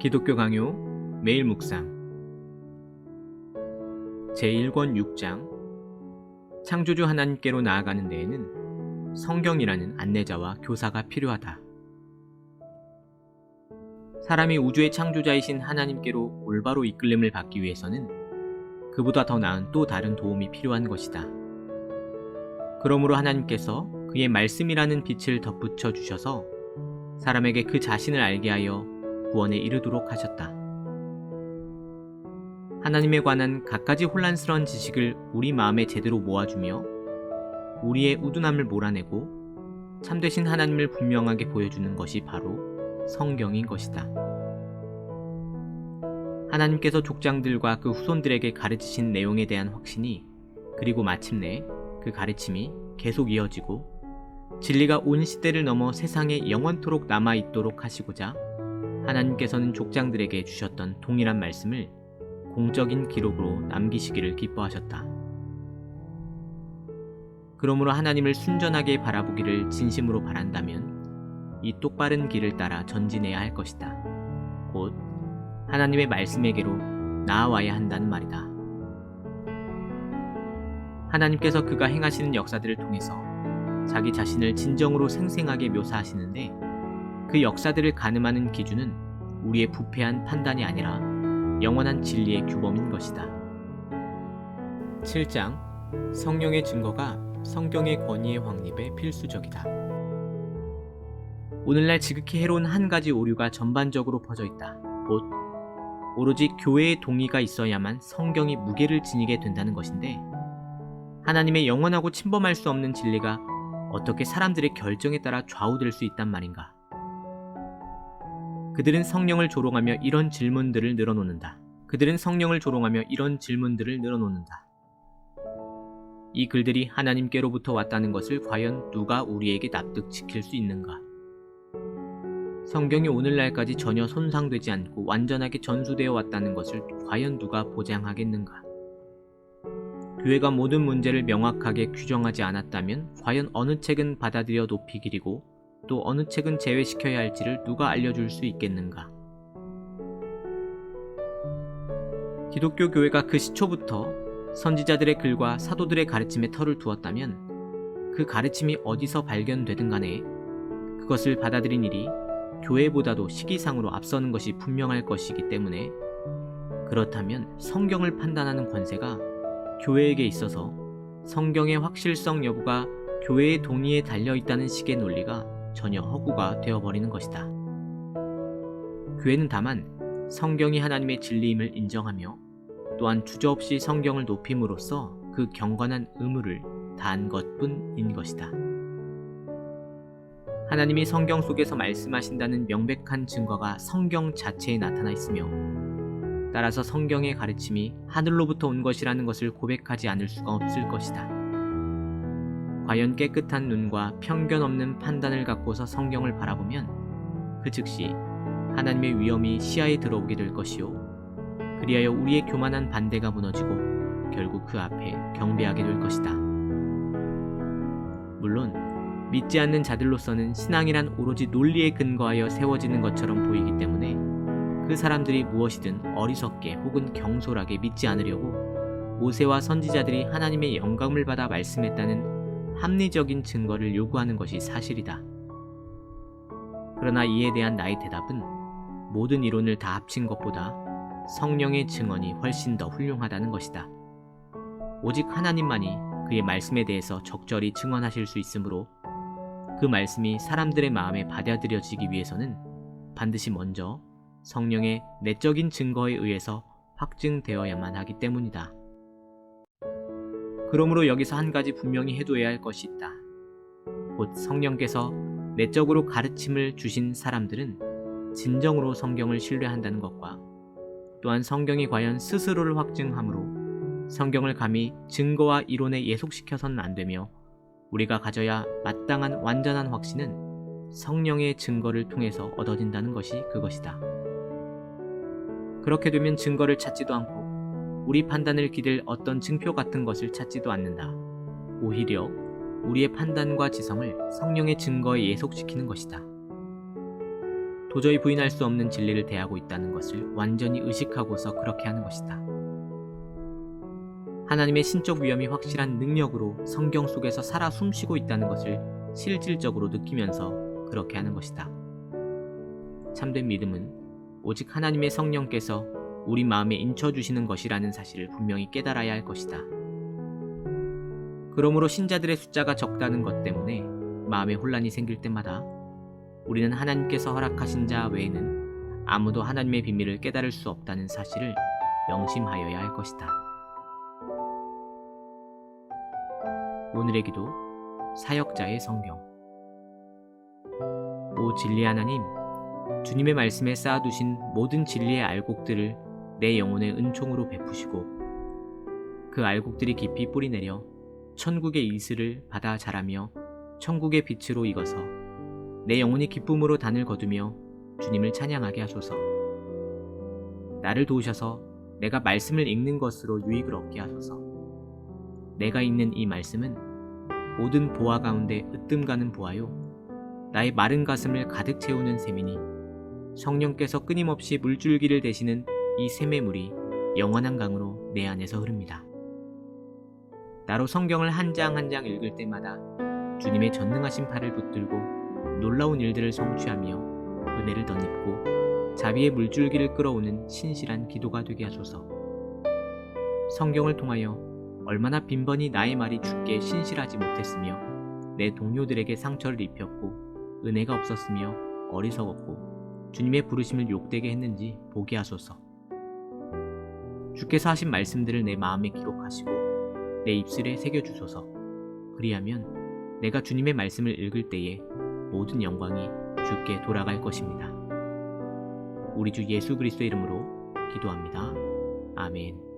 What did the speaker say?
기독교 강요 매일 묵상 제1권 6장 창조주 하나님께로 나아가는 데에는 성경이라는 안내자와 교사가 필요하다. 사람이 우주의 창조자이신 하나님께로 올바로 이끌림을 받기 위해서는 그보다 더 나은 또 다른 도움이 필요한 것이다. 그러므로 하나님께서 그의 말씀이라는 빛을 덧붙여 주셔서 사람에게 그 자신을 알게 하여 구원에 이르도록 하셨다. 하나님에 관한 갖가지 혼란스러운 지식을 우리 마음에 제대로 모아주며 우리의 우둔함을 몰아내고 참되신 하나님을 분명하게 보여주는 것이 바로 성경인 것이다. 하나님께서 족장들과 그 후손들에게 가르치신 내용에 대한 확신이 그리고 마침내 그 가르침이 계속 이어지고 진리가 온 시대를 넘어 세상에 영원토록 남아있도록 하시고자 하나님께서는 족장들에게 주셨던 동일한 말씀을 공적인 기록으로 남기시기를 기뻐하셨다. 그러므로 하나님을 순전하게 바라보기를 진심으로 바란다면 이 똑바른 길을 따라 전진해야 할 것이다. 곧 하나님의 말씀에게로 나아와야 한다는 말이다. 하나님께서 그가 행하시는 역사들을 통해서 자기 자신을 진정으로 생생하게 묘사하시는데 그 역사들을 가늠하는 기준은 우리의 부패한 판단이 아니라 영원한 진리의 규범인 것이다. 7장 성령의 증거가 성경의 권위의 확립에 필수적이다. 오늘날 지극히 해로운 한 가지 오류가 전반적으로 퍼져 있다. 곧 오로지 교회의 동의가 있어야만 성경이 무게를 지니게 된다는 것인데 하나님의 영원하고 침범할 수 없는 진리가 어떻게 사람들의 결정에 따라 좌우될 수 있단 말인가? 그들은 성령을 조롱하며 이런 질문들을 늘어놓는다. 이 글들이 하나님께로부터 왔다는 것을 과연 누가 우리에게 납득시킬 수 있는가? 성경이 오늘날까지 전혀 손상되지 않고 완전하게 전수되어 왔다는 것을 과연 누가 보장하겠는가? 교회가 모든 문제를 명확하게 규정하지 않았다면 과연 어느 책은 받아들여 높이 기리고 또 어느 책은 제외시켜야 할지를 누가 알려줄 수 있겠는가? 기독교 교회가 그 시초부터 선지자들의 글과 사도들의 가르침에 털을 두었다면 그 가르침이 어디서 발견되든 간에 그것을 받아들인 일이 교회보다도 시기상으로 앞서는 것이 분명할 것이기 때문에 그렇다면 성경을 판단하는 권세가 교회에게 있어서 성경의 확실성 여부가 교회의 동의에 달려있다는 식의 논리가 전혀 허구가 되어버리는 것이다. 교회는 다만 성경이 하나님의 진리임을 인정하며 또한 주저없이 성경을 높임으로써 그 경건한 의무를 다한 것뿐인 것이다. 하나님이 성경 속에서 말씀하신다는 명백한 증거가 성경 자체에 나타나 있으며 따라서 성경의 가르침이 하늘로부터 온 것이라는 것을 고백하지 않을 수가 없을 것이다. 과연 깨끗한 눈과 편견 없는 판단을 갖고서 성경을 바라보면 그 즉시 하나님의 위엄이 시야에 들어오게 될 것이요 그리하여 우리의 교만한 반대가 무너지고 결국 그 앞에 경배하게 될 것이다. 물론 믿지 않는 자들로서는 신앙이란 오로지 논리에 근거하여 세워지는 것처럼 보이기 때문에 그 사람들이 무엇이든 어리석게 혹은 경솔하게 믿지 않으려고 모세와 선지자들이 하나님의 영감을 받아 말씀했다는 합리적인 증거를 요구하는 것이 사실이다. 그러나 이에 대한 나의 대답은 모든 이론을 다 합친 것보다 성령의 증언이 훨씬 더 훌륭하다는 것이다. 오직 하나님만이 그의 말씀에 대해서 적절히 증언하실 수 있으므로 그 말씀이 사람들의 마음에 받아들여지기 위해서는 반드시 먼저 성령의 내적인 증거에 의해서 확증되어야만 하기 때문이다. 그러므로 여기서 한 가지 분명히 해둬야 할 것이 있다. 곧 성령께서 내적으로 가르침을 주신 사람들은 진정으로 성경을 신뢰한다는 것과 또한 성경이 과연 스스로를 확증하므로 성경을 감히 증거와 이론에 예속시켜서는 안 되며 우리가 가져야 마땅한 완전한 확신은 성령의 증거를 통해서 얻어진다는 것이 그것이다. 그렇게 되면 증거를 찾지도 않고 우리 판단을 기댈 어떤 증표 같은 것을 찾지도 않는다. 오히려 우리의 판단과 지성을 성령의 증거에 예속시키는 것이다. 도저히 부인할 수 없는 진리를 대하고 있다는 것을 완전히 의식하고서 그렇게 하는 것이다. 하나님의 신적 위엄이 확실한 능력으로 성경 속에서 살아 숨쉬고 있다는 것을 실질적으로 느끼면서 그렇게 하는 것이다. 참된 믿음은 오직 하나님의 성령께서 우리 마음에 인쳐주시는 것이라는 사실을 분명히 깨달아야 할 것이다. 그러므로 신자들의 숫자가 적다는 것 때문에 마음에 혼란이 생길 때마다 우리는 하나님께서 허락하신 자 외에는 아무도 하나님의 비밀을 깨달을 수 없다는 사실을 명심하여야 할 것이다. 오늘의 기도, 사역자의 성경. 오 진리 하나님, 주님의 말씀에 쌓아두신 모든 진리의 알곡들을 내 영혼의 은총으로 베푸시고 그 알곡들이 깊이 뿌리내려 천국의 이슬을 받아 자라며 천국의 빛으로 익어서 내 영혼이 기쁨으로 단을 거두며 주님을 찬양하게 하소서. 나를 도우셔서 내가 말씀을 읽는 것으로 유익을 얻게 하소서. 내가 읽는 이 말씀은 모든 보화 가운데 으뜸가는 보화요 나의 마른 가슴을 가득 채우는 샘이니 성령께서 끊임없이 물줄기를 대시는 이 샘의 물이 영원한 강으로 내 안에서 흐릅니다. 나로 성경을 한 장 한 장 읽을 때마다 주님의 전능하신 팔을 붙들고 놀라운 일들을 성취하며 은혜를 덧입고 자비의 물줄기를 끌어오는 신실한 기도가 되게 하소서. 성경을 통하여 얼마나 빈번히 나의 말이 주께 신실하지 못했으며 내 동료들에게 상처를 입혔고 은혜가 없었으며 어리석었고 주님의 부르심을 욕되게 했는지 보게 하소서. 주께서 하신 말씀들을 내 마음에 기록하시고 내 입술에 새겨주소서. 그리하면 내가 주님의 말씀을 읽을 때에 모든 영광이 주께 돌아갈 것입니다. 우리 주 예수 그리스도의 이름으로 기도합니다. 아멘.